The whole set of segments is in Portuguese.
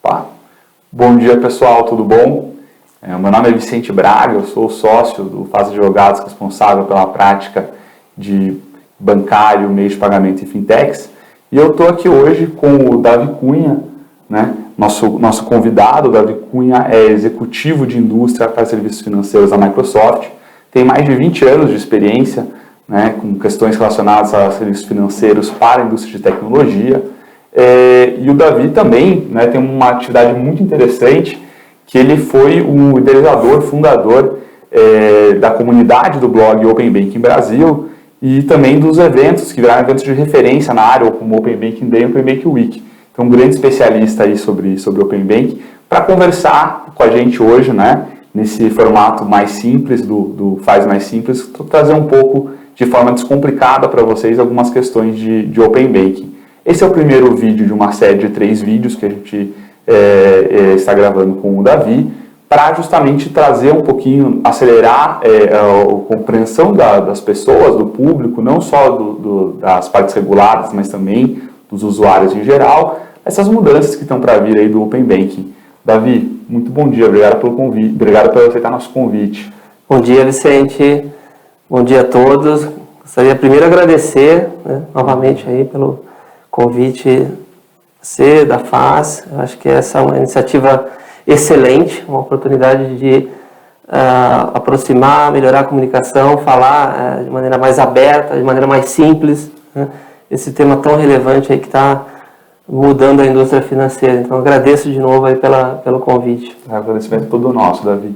Opa! Bom dia, pessoal, tudo bom? Meu nome é Vicente Braga, eu sou sócio do Faz Advogados, responsável pela prática de bancário, meio de pagamento e fintechs. E eu estou aqui hoje com o Davi Cunha, né? Nosso convidado. O Davi Cunha é executivo de indústria para serviços financeiros da Microsoft, tem mais de 20 anos de experiência, né, com questões relacionadas a serviços financeiros para a indústria de tecnologia. E o Davi também, né, tem uma atividade muito interessante, que ele foi o idealizador, fundador da comunidade do blog Open Banking Brasil e também dos eventos, que viraram eventos de referência na área, como Open Banking Day e Open Banking Week. Então, um grande especialista aí sobre Open Banking, para conversar com a gente hoje, né, nesse formato mais simples, do Faz Mais Simples, trazer um pouco de forma descomplicada para vocês algumas questões de Open Banking. Esse é o primeiro vídeo de uma série de 3 vídeos que a gente está gravando com o Davi, para justamente trazer um pouquinho, acelerar a compreensão das pessoas, do público, não só das partes reguladas, mas também dos usuários em geral, essas mudanças que estão para vir aí do Open Banking. Davi, muito bom dia, obrigado pelo convite, obrigado por aceitar nosso convite. Bom dia, Vicente, bom dia a todos. Gostaria primeiro de agradecer, né, novamente aí pelo convite da FAS. Eu acho que essa é uma iniciativa excelente, uma oportunidade de aproximar, melhorar a comunicação, falar de maneira mais aberta, de maneira mais simples, né, esse tema tão relevante aí que está mudando a indústria financeira. Então, agradeço de novo aí pelo convite. O agradecimento é todo nosso, Davi.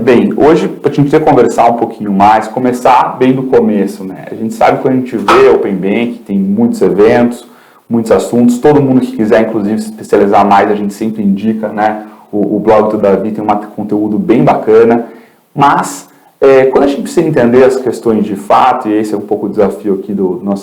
Bem, hoje a gente precisa conversar um pouquinho mais, começar bem do começo, né? A gente sabe que quando a gente vê Open Banking, tem muitos eventos, muitos assuntos, todo mundo que quiser, inclusive, se especializar mais, a gente sempre indica, né? O blog do Davi tem um conteúdo bem bacana, mas quando a gente precisa entender as questões de fato, e esse é um pouco o desafio aqui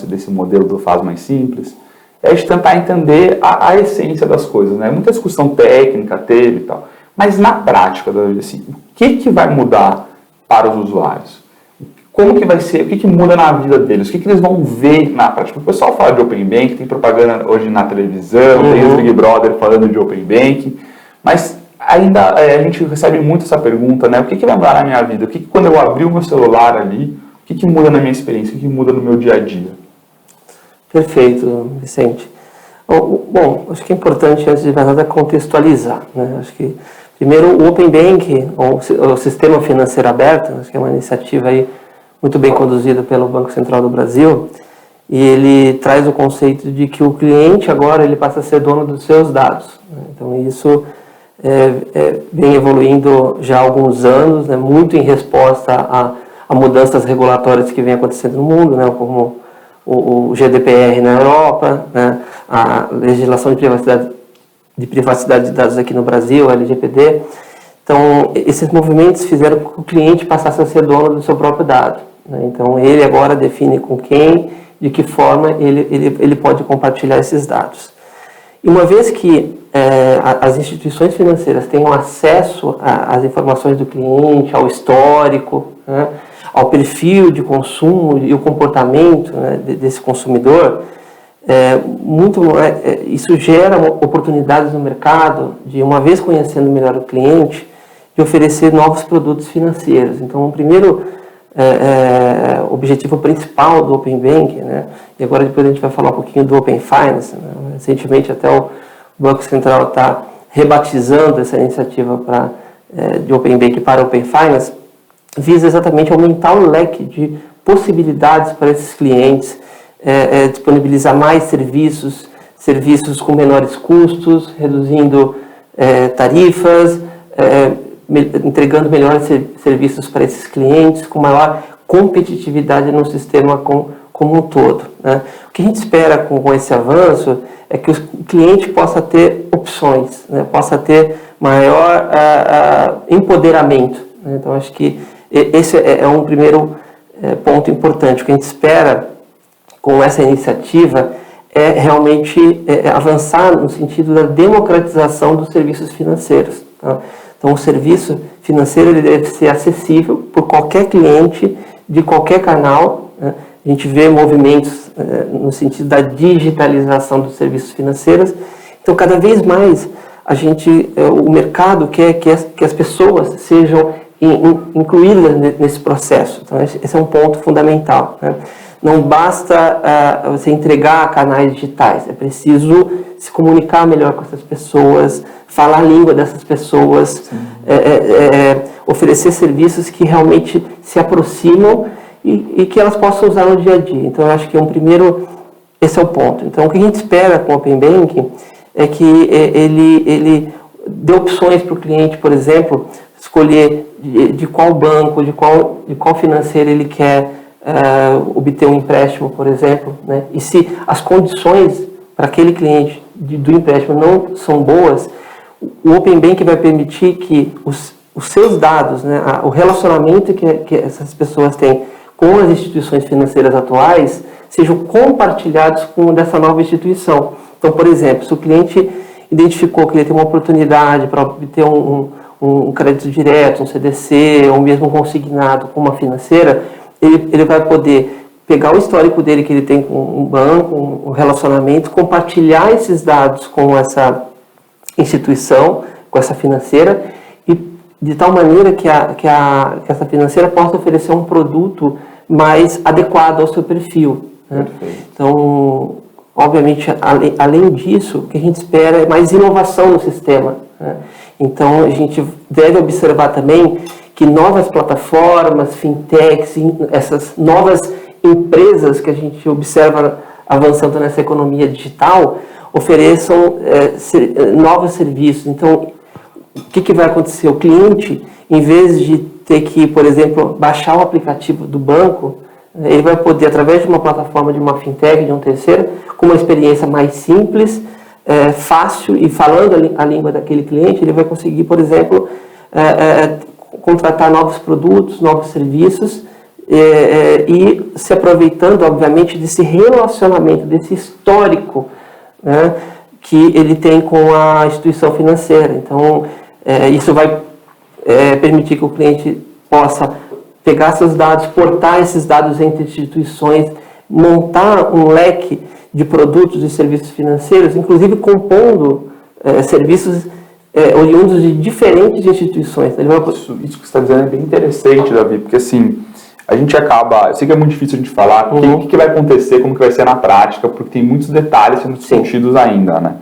desse modelo do Faz Mais Simples, é de tentar entender a essência das coisas, né? Muita discussão técnica teve e tal, mas na prática, Davi, assim, o que vai mudar para os usuários? Como que vai ser, o que muda na vida deles, o que eles vão ver na prática? O pessoal fala de Open Banking, tem propaganda hoje na televisão, tem os Big Brother falando de Open Banking, mas ainda a gente recebe muito essa pergunta, né? O que vai mudar na minha vida? Quando eu abrir o meu celular ali, o que muda na minha experiência, o que muda no meu dia a dia? Perfeito, Vicente. Bom, acho que é importante, antes de mais nada, contextualizar, né? Acho que, primeiro, o Open Banking, o Sistema Financeiro Aberto, acho que é uma iniciativa aí muito bem conduzida pelo Banco Central do Brasil, e ele traz o conceito de que o cliente agora ele passa a ser dono dos seus dados, né? Então, isso vem evoluindo já há alguns anos, né? Muito em resposta a mudanças regulatórias que vem acontecendo no mundo, né? Como o GDPR na Europa, né, a legislação de privacidade de dados aqui no Brasil, a LGPD. Então, esses movimentos fizeram com que o cliente passasse a ser dono do seu próprio dado, né? Então, ele agora define com quem, de que forma ele pode compartilhar esses dados. E uma vez que as instituições financeiras tenham acesso às informações do cliente, ao histórico, né, ao perfil de consumo e o comportamento, né, desse consumidor, isso gera oportunidades no mercado de, uma vez conhecendo melhor o cliente, de oferecer novos produtos financeiros. Então, o primeiro objetivo principal do Open Banking, né, e agora depois a gente vai falar um pouquinho do Open Finance, né, recentemente até o Banco Central está rebatizando essa iniciativa de Open Banking para Open Finance, visa exatamente aumentar o leque de possibilidades para esses clientes, disponibilizar mais serviços com menores custos, reduzindo tarifas, entregando melhores serviços para esses clientes, com maior competitividade no sistema como um todo, né? O que a gente espera com esse avanço é que o cliente possa ter opções, né? Possa ter maior empoderamento, né? Então, acho que esse é um primeiro ponto importante. O que a gente espera com essa iniciativa é realmente avançar no sentido da democratização dos serviços financeiros, tá? Então, o serviço financeiro ele deve ser acessível por qualquer cliente, de qualquer canal, né? A gente vê movimentos no sentido da digitalização dos serviços financeiros. Então, cada vez mais o mercado quer que as pessoas sejam incluídas nesse processo. Então, esse é um ponto fundamental, né? Não basta você entregar canais digitais, é preciso se comunicar melhor com essas pessoas, falar a língua dessas pessoas, oferecer serviços que realmente se aproximam e que elas possam usar no dia a dia. Então, eu acho que esse é o ponto. Então, o que a gente espera com o Open Banking é que ele dê opções para o cliente, por exemplo, escolher de qual banco, de qual financeiro ele quer obter um empréstimo, por exemplo, né? E se as condições para aquele cliente do empréstimo não são boas, o Open Banking vai permitir que os seus dados, né, o relacionamento que essas pessoas têm com as instituições financeiras atuais sejam compartilhados com dessa nova instituição. Então, por exemplo, se o cliente identificou que ele tem uma oportunidade para obter um crédito direto, um CDC, ou mesmo um consignado com uma financeira, ele vai poder pegar o histórico dele que ele tem com um banco, um relacionamento, compartilhar esses dados com essa instituição, com essa financeira, e de tal maneira que essa financeira possa oferecer um produto mais adequado ao seu perfil, né? Então, obviamente, além disso, o que a gente espera é mais inovação no sistema, né? Então, a gente deve observar também que novas plataformas, fintechs, essas novas empresas que a gente observa avançando nessa economia digital, ofereçam novos serviços. Então, o que vai acontecer? O cliente, em vez de ter que, por exemplo, baixar o aplicativo do banco, ele vai poder, através de uma plataforma, de uma fintech, de um terceiro, com uma experiência mais simples, fácil e falando a língua daquele cliente, ele vai conseguir, por exemplo, contratar novos produtos, novos serviços e se aproveitando, obviamente, desse relacionamento, desse histórico, né, que ele tem com a instituição financeira. Então, isso vai permitir que o cliente possa pegar seus dados, portar esses dados entre instituições, montar um leque de produtos e serviços financeiros, inclusive compondo serviços oriundos de diferentes instituições. Isso que você está dizendo é bem interessante, Davi, porque assim, a gente acaba, eu sei que é muito difícil a gente falar o que vai acontecer, como que vai ser na prática, porque tem muitos detalhes sendo discutidos ainda, né?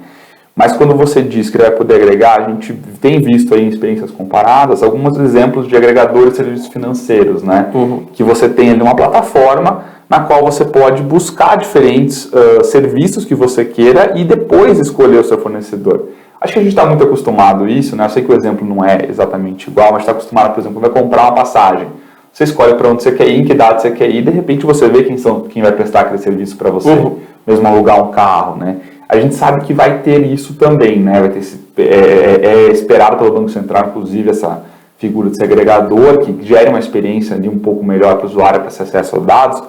Mas quando você diz que ele vai poder agregar, a gente tem visto aí em experiências comparadas alguns exemplos de agregadores de serviços financeiros, né? Que você tem ali uma plataforma na qual você pode buscar diferentes serviços que você queira e depois escolher o seu fornecedor. Acho que a gente está muito acostumado a isso, né? Eu sei que o exemplo não é exatamente igual, mas está acostumado, por exemplo, vai comprar uma passagem. Você escolhe para onde você quer ir, em que data você quer ir, e de repente você vê quem vai prestar aquele serviço para você, mesmo alugar um carro, né? A gente sabe que vai ter isso também, né? Vai ter esperado pelo Banco Central, inclusive, essa figura desse agregador, que gere uma experiência ali um pouco melhor para o usuário para ter acesso aos dados.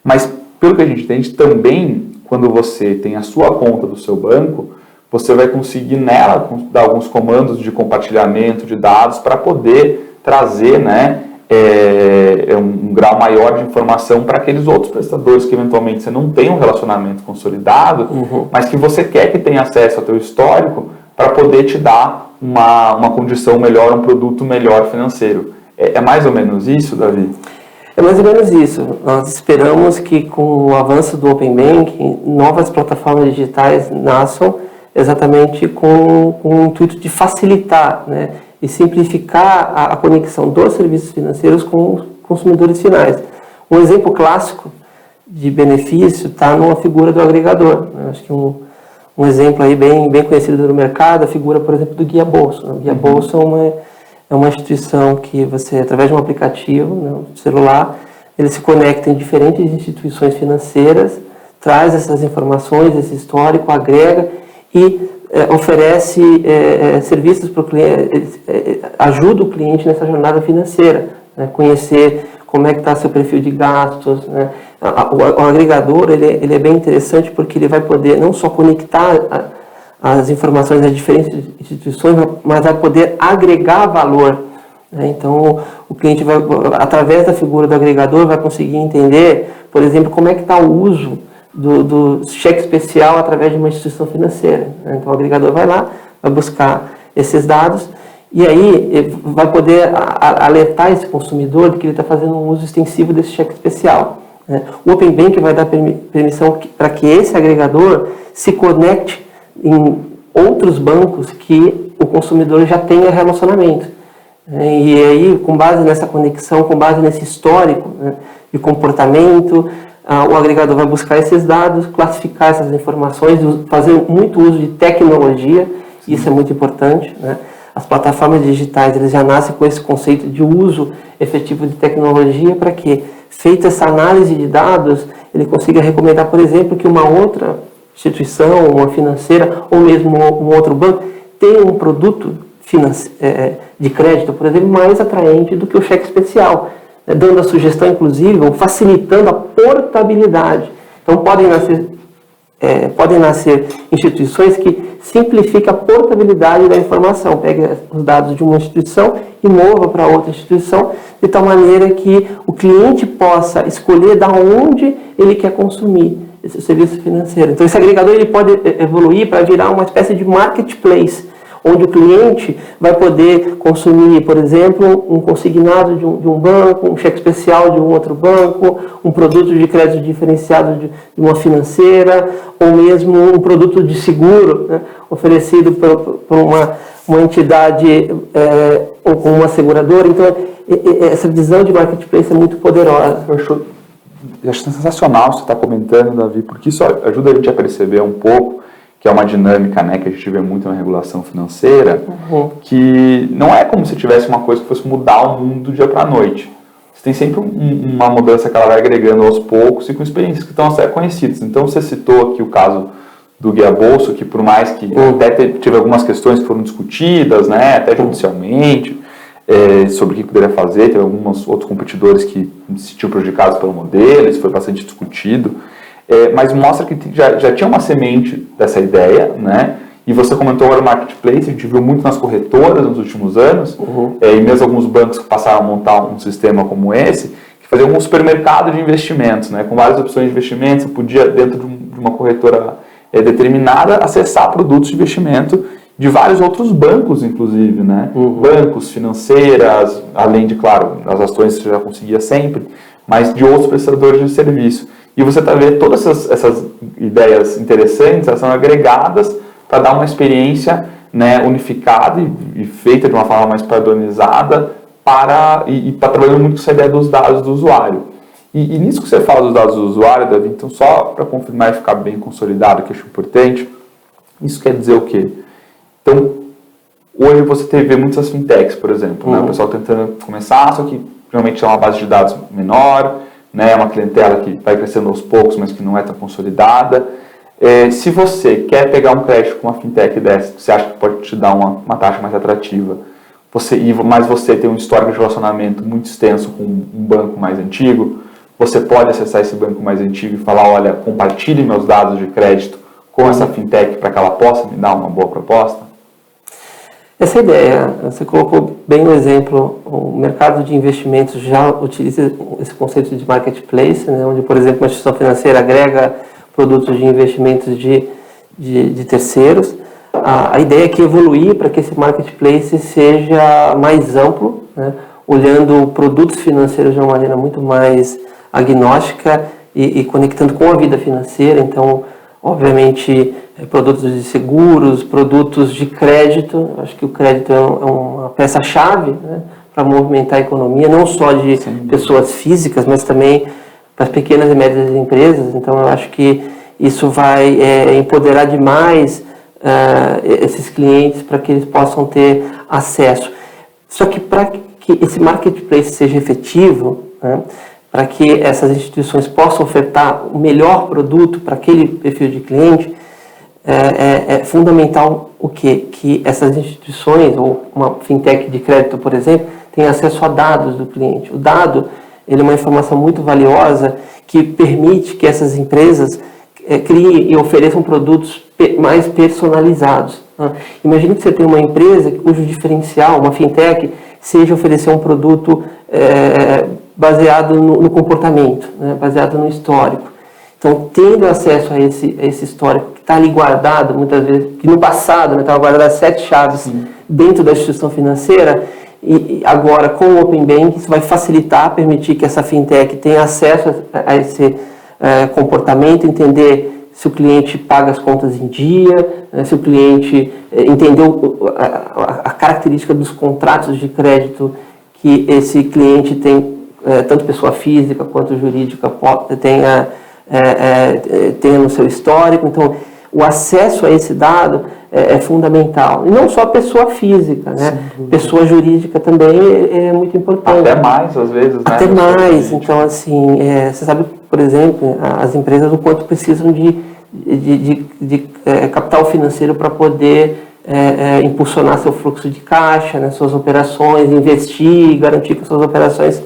Mas, pelo que a gente entende, também, quando você tem a sua conta do seu banco, você vai conseguir nela dar alguns comandos de compartilhamento de dados para poder trazer, né, um grau maior de informação para aqueles outros prestadores que eventualmente você não tem um relacionamento consolidado, mas que você quer que tenha acesso ao teu histórico para poder te dar uma condição melhor, um produto melhor financeiro. É mais ou menos isso, Davi? É mais ou menos isso. Nós esperamos que com o avanço do Open Banking, novas plataformas digitais nasçam exatamente com o intuito de facilitar, né, e simplificar a conexão dos serviços financeiros com os consumidores finais. Um exemplo clássico de benefício está numa figura do agregador, né? Acho que um exemplo aí bem conhecido no mercado, a figura, por exemplo, do Guia Bolso. O Guia Bolso é uma instituição que você, através de um aplicativo, né, no celular, ele se conecta em diferentes instituições financeiras, traz essas informações, esse histórico, agrega e oferece serviços para o cliente, ajuda o cliente nessa jornada financeira, né, conhecer como é que está seu perfil de gastos, né. O agregador ele é bem interessante porque ele vai poder não só conectar as informações das diferentes instituições, mas vai poder agregar valor, né. Então, o cliente vai, através da figura do agregador, vai conseguir entender, por exemplo, como é que está o uso do cheque especial através de uma instituição financeira, né. Então, o agregador vai lá, vai buscar esses dados e aí vai poder alertar esse consumidor de que ele está fazendo um uso extensivo desse cheque especial. O Open Banking vai dar permissão para que esse agregador se conecte em outros bancos que o consumidor já tenha relacionamento. E aí, com base nessa conexão, com base nesse histórico de comportamento, o agregador vai buscar esses dados, classificar essas informações, fazer muito uso de tecnologia, isso é muito importante. As plataformas digitais eles já nascem com esse conceito de uso efetivo de tecnologia para que, feita essa análise de dados, ele consiga recomendar, por exemplo, que uma outra instituição, uma financeira ou mesmo um outro banco tenha um produto de crédito, por exemplo, mais atraente do que o cheque especial, dando a sugestão, inclusive, ou facilitando a portabilidade. Então, podem nascer instituições que simplificam a portabilidade da informação. Pegue os dados de uma instituição e mova para outra instituição, de tal maneira que o cliente possa escolher de onde ele quer consumir esse serviço financeiro. Então, esse agregador ele pode evoluir para virar uma espécie de marketplace, onde o cliente vai poder consumir, por exemplo, um consignado de um banco, um cheque especial de um outro banco, um produto de crédito diferenciado de uma financeira, ou mesmo um produto de seguro, oferecido por uma entidade ou com uma seguradora. Então, essa visão de marketplace é muito poderosa. Eu acho sensacional você estar comentando, Davi, porque isso ajuda a gente a perceber um pouco que é uma dinâmica, que a gente vê muito na regulação financeira, que não é como se tivesse uma coisa que fosse mudar o mundo do dia para a noite. Você tem sempre uma mudança que ela vai agregando aos poucos e com experiências que estão a ser conhecidas. Então, você citou aqui o caso do Guia Bolso, que por mais que até teve algumas questões que foram discutidas, até judicialmente, sobre o que poderia fazer, teve alguns outros competidores que se sentiam prejudicados pelo modelo, isso foi bastante discutido. Mas mostra que já tinha uma semente dessa ideia, E você comentou agora o marketplace, a gente viu muito nas corretoras nos últimos anos, e mesmo alguns bancos que passaram a montar um sistema como esse, que faziam um supermercado de investimentos, Com várias opções de investimentos, você podia, dentro de uma corretora determinada, acessar produtos de investimento de vários outros bancos, inclusive, Bancos, financeiras, além de, claro, as ações você já conseguia sempre, mas de outros prestadores de serviço. E você está vendo todas essas ideias interessantes, elas são agregadas para dar uma experiência unificada e feita de uma forma mais padronizada e está trabalhando muito com essa ideia dos dados do usuário. E nisso que você fala dos dados do usuário, Davi, então só para confirmar e ficar bem consolidado, que eu acho importante, isso quer dizer o quê? Então, hoje você vê muitas fintechs, por exemplo, o pessoal tentando começar, só que geralmente é uma base de dados menor, é uma clientela que vai crescendo aos poucos, mas que não é tão consolidada. Se você quer pegar um crédito com uma fintech dessa, você acha que pode te dar uma taxa mais atrativa, mas você tem um histórico de relacionamento muito extenso com um banco mais antigo, você pode acessar esse banco mais antigo e falar, olha, compartilhe meus dados de crédito com essa fintech para que ela possa me dar uma boa proposta? Essa ideia, você colocou bem no exemplo, o mercado de investimentos já utiliza esse conceito de marketplace, onde, por exemplo, uma instituição financeira agrega produtos de investimentos de terceiros. A ideia é que evoluir para que esse marketplace seja mais amplo, olhando produtos financeiros de uma maneira muito mais agnóstica e conectando com a vida financeira. Então, obviamente, produtos de seguros, produtos de crédito. Acho que o crédito é uma peça-chave para movimentar a economia, não só de pessoas físicas, mas também para as pequenas e médias empresas. Então, eu acho que isso vai empoderar demais esses clientes para que eles possam ter acesso. Só que para que esse marketplace seja efetivo, para que essas instituições possam ofertar o melhor produto para aquele perfil de cliente, é fundamental o quê? Que essas instituições, ou uma fintech de crédito, por exemplo, tenha acesso a dados do cliente. O dado, ele é uma informação muito valiosa que permite que essas empresas criem e ofereçam produtos mais personalizados. Imagine que você tem uma empresa cujo diferencial, uma fintech, seja oferecer um produto baseado no comportamento, baseado no histórico. Então, tendo acesso a esse histórico que está ali guardado, muitas vezes, que no passado estava guardado as 7 chaves dentro da instituição financeira, e agora com o Open Banking isso vai facilitar, permitir que essa fintech tenha acesso a esse comportamento, entender se o cliente paga as contas em dia, se o cliente entendeu a característica dos contratos de crédito que esse cliente tem, tanto pessoa física quanto jurídica, tenha no seu histórico. Então, o acesso a esse dado é fundamental. E não só a pessoa física, né? Pessoa jurídica também é muito importante. Até mais, às vezes, né? Até mais. Então, assim, você sabe, por exemplo, as empresas o quanto precisam de capital financeiro para poder impulsionar seu fluxo de caixa, né, suas operações, investir, garantir que suas operações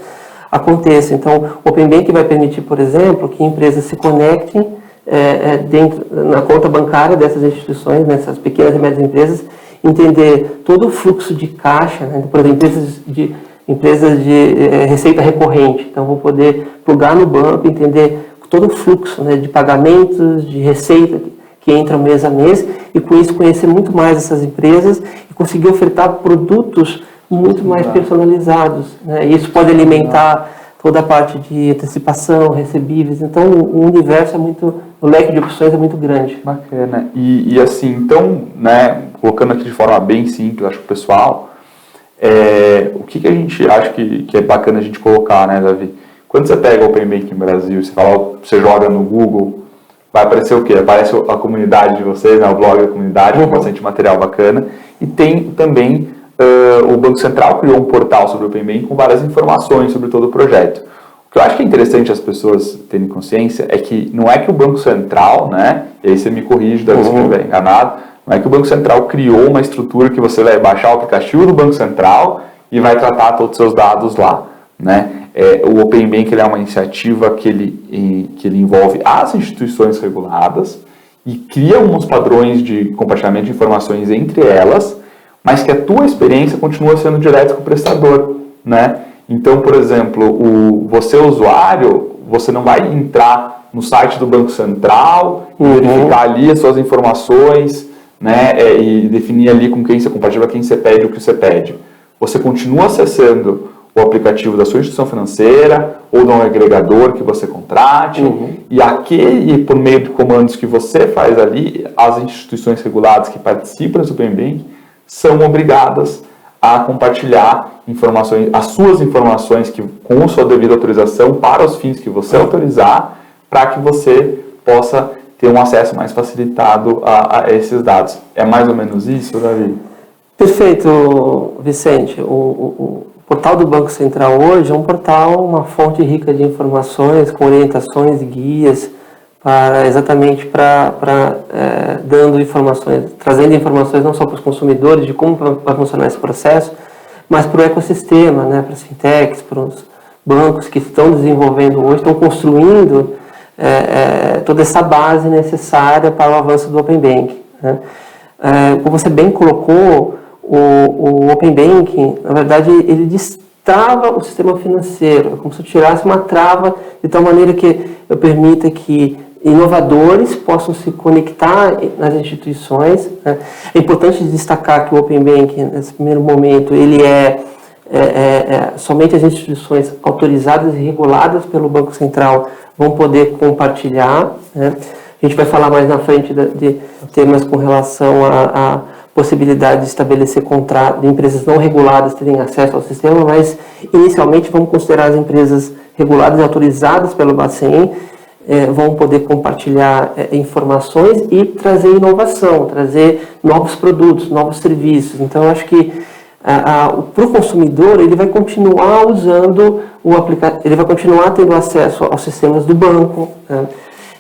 aconteçam. Então, o Open Banking vai permitir, por exemplo, que empresas se conectem na conta bancária dessas instituições, nessas pequenas e médias empresas, entender todo o fluxo de caixa, né, por exemplo, empresas de receita recorrente. Então, vou poder plugar no banco, entender todo o fluxo, né, de pagamentos, de receita que entra mês a mês, e com isso conhecer muito mais essas empresas e conseguir ofertar produtos muito mais personalizados, né? Isso pode alimentar toda a parte de antecipação, recebíveis. Então, o universo o leque de opções é muito grande. Bacana. E assim, então, né, colocando aqui de forma bem simples, acho que o pessoal, o que a gente acha que é bacana a gente colocar, né, Davi? Quando você pega o Open Banking Brasil, você joga no Google, vai aparecer o quê? Aparece a comunidade de vocês, né, o blog da comunidade, com bastante material bacana. E tem também, o Banco Central criou um portal sobre o Open Banking com várias informações sobre todo o projeto. O que eu acho que é interessante as pessoas terem consciência é que não é que o Banco Central, né, e aí você me corrige, Davi, se eu estiver enganado, não é que o Banco Central criou uma estrutura que você vai baixar o aplicativo do Banco Central e vai tratar todos os seus dados lá, né? O Open Banking é uma iniciativa que ele envolve as instituições reguladas e cria uns padrões de compartilhamento de informações entre elas, mas que a tua experiência continua sendo direta com o prestador, né? Então, por exemplo, você usuário, você não vai entrar no site do Banco Central e verificar ali as suas informações, né? E definir ali com quem você compartilha, quem você pede, o que você pede. Você continua acessando o aplicativo da sua instituição financeira ou de um agregador que você contrate, e por meio de comandos que você faz ali, as instituições reguladas que participam do Open Banking são obrigadas a compartilhar informações, as suas informações com sua devida autorização para os fins que você autorizar, para que você possa ter um acesso mais facilitado a esses dados. É mais ou menos isso, Davi? Perfeito, Vicente. O portal do Banco Central hoje é um portal, uma fonte rica de informações, com orientações e guias, exatamente para dando informações, trazendo informações não só para os consumidores de como vai funcionar esse processo, mas para o ecossistema, né, para as fintechs, para os bancos que estão desenvolvendo hoje, estão construindo toda essa base necessária para o avanço do Open Banking, né? Como você bem colocou, o Open Banking, na verdade, ele destrava o sistema financeiro. É como se eu tirasse uma trava de tal maneira que eu permita que inovadores possam se conectar nas instituições, né? É importante destacar que o Open Banking, nesse primeiro momento, ele somente as instituições autorizadas e reguladas pelo Banco Central vão poder compartilhar, né? A gente vai falar mais na frente de temas com relação a possibilidade de estabelecer contrato de empresas não reguladas terem acesso ao sistema, mas inicialmente vamos considerar as empresas reguladas e autorizadas pelo Bacen, vão poder compartilhar informações e trazer inovação, trazer novos produtos, novos serviços. Então, eu acho que para o consumidor, ele vai continuar usando o aplicativo, ele vai continuar tendo acesso aos sistemas do banco, né?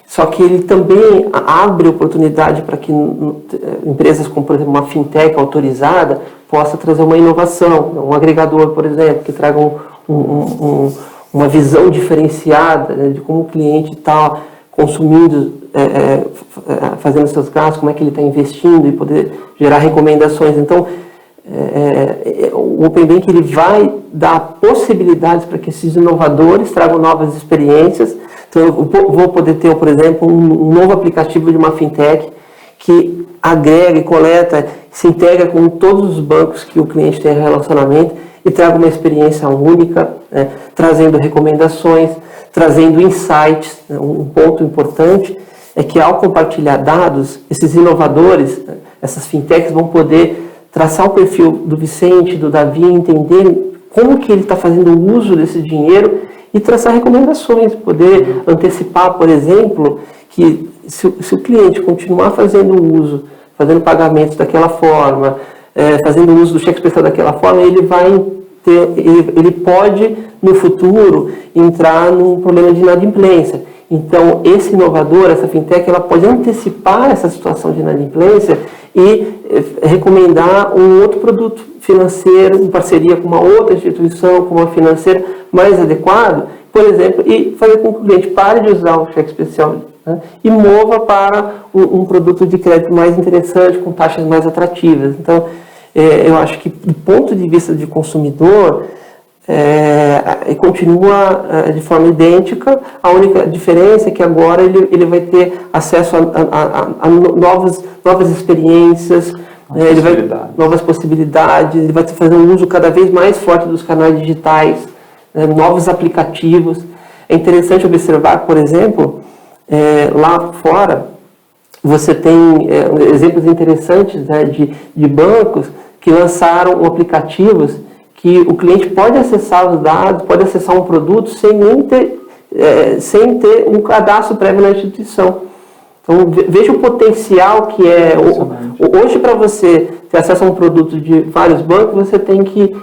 Só que ele também abre oportunidade para que empresas como, por exemplo, uma fintech autorizada possa trazer uma inovação, um agregador, por exemplo, que traga uma visão diferenciada, né, de como o cliente está consumindo, fazendo seus gastos, como é que ele está investindo e poder gerar recomendações. Então, o Open Banking ele vai dar possibilidades para que esses inovadores tragam novas experiências, Então, eu vou poder ter, por exemplo, um novo aplicativo de uma fintech que agrega e coleta, se integra com todos os bancos que o cliente tem relacionamento e traga uma experiência única, né, trazendo recomendações, trazendo insights. Um ponto importante é que, ao compartilhar dados, esses inovadores, essas fintechs vão poder traçar o perfil do Vicente, do Davi, entender como que ele está fazendo o uso desse dinheiro e traçar recomendações, poder antecipar, por exemplo, que se o cliente continuar fazendo uso, fazendo pagamentos daquela forma, fazendo uso do cheque especial daquela forma, ele pode, no futuro, entrar num problema de inadimplência. Então, esse inovador, essa fintech, ela pode antecipar essa situação de inadimplência e recomendar um outro produto financeiro, em parceria com uma outra instituição, com uma financeira mais adequado, por exemplo, e fazer com que o cliente pare de usar o cheque especial, né, e mova para um produto de crédito mais interessante, com taxas mais atrativas. Então, eu acho que, do ponto de vista de consumidor, continua de forma idêntica. A única diferença é que agora ele vai ter acesso a novas experiências, novas possibilidades, ele vai fazer um uso cada vez mais forte dos canais digitais, novos aplicativos. É interessante observar, por exemplo, lá fora, você tem exemplos interessantes, né, de bancos que lançaram aplicativos que o cliente pode acessar os dados, pode acessar um produto sem ter um cadastro prévio na instituição. Então, veja o potencial que é. Hoje, para você ter acesso a um produto de vários bancos, você tem que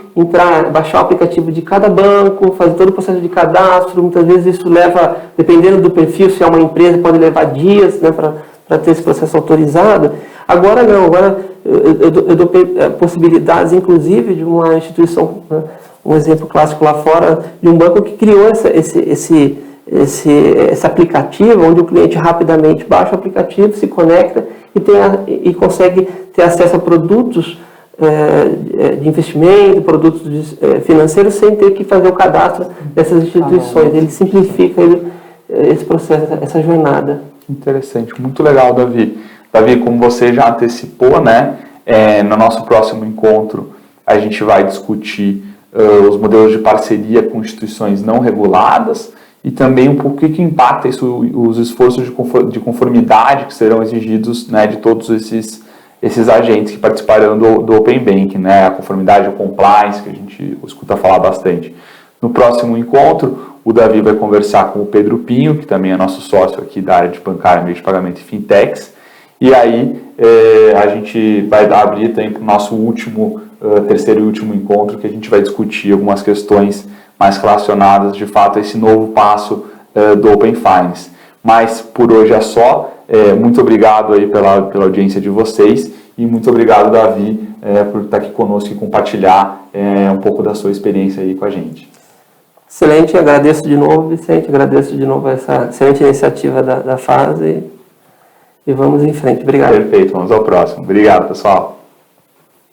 baixar o aplicativo de cada banco, fazer todo o processo de cadastro. Muitas vezes isso leva, dependendo do perfil, se é uma empresa, pode levar dias, né, para ter esse processo autorizado. Agora não, agora eu dou possibilidades, inclusive, de uma instituição, né, um exemplo clássico lá fora, de um banco que criou esse aplicativo, onde o cliente rapidamente baixa o aplicativo, se conecta e consegue ter acesso a produtos de investimento, produtos financeiros, sem ter que fazer o cadastro dessas instituições. Ele simplifica esse processo, essa jornada. Interessante, muito legal, Davi. Davi, como você já antecipou, né, no nosso próximo encontro a gente vai discutir os modelos de parceria com instituições não reguladas e também um pouco o que impacta isso, os esforços de conformidade que serão exigidos, né, de todos esses agentes que participarão do Open Banking, né, a conformidade, o compliance, que a gente escuta falar bastante. No próximo encontro, o Davi vai conversar com o Pedro Pinho, que também é nosso sócio aqui da área de bancária, meio de pagamento e fintechs. E aí a gente vai abrir tempo para o nosso terceiro e último encontro, que a gente vai discutir algumas questões mais relacionadas, de fato, a esse novo passo do Open Finance. Mas por hoje é só. Muito obrigado aí pela audiência de vocês e muito obrigado, Davi, por estar aqui conosco e compartilhar um pouco da sua experiência aí com a gente. Excelente, agradeço de novo, Vicente, agradeço de novo essa excelente iniciativa da FASE e vamos em frente. Obrigado. Perfeito, vamos ao próximo. Obrigado, pessoal.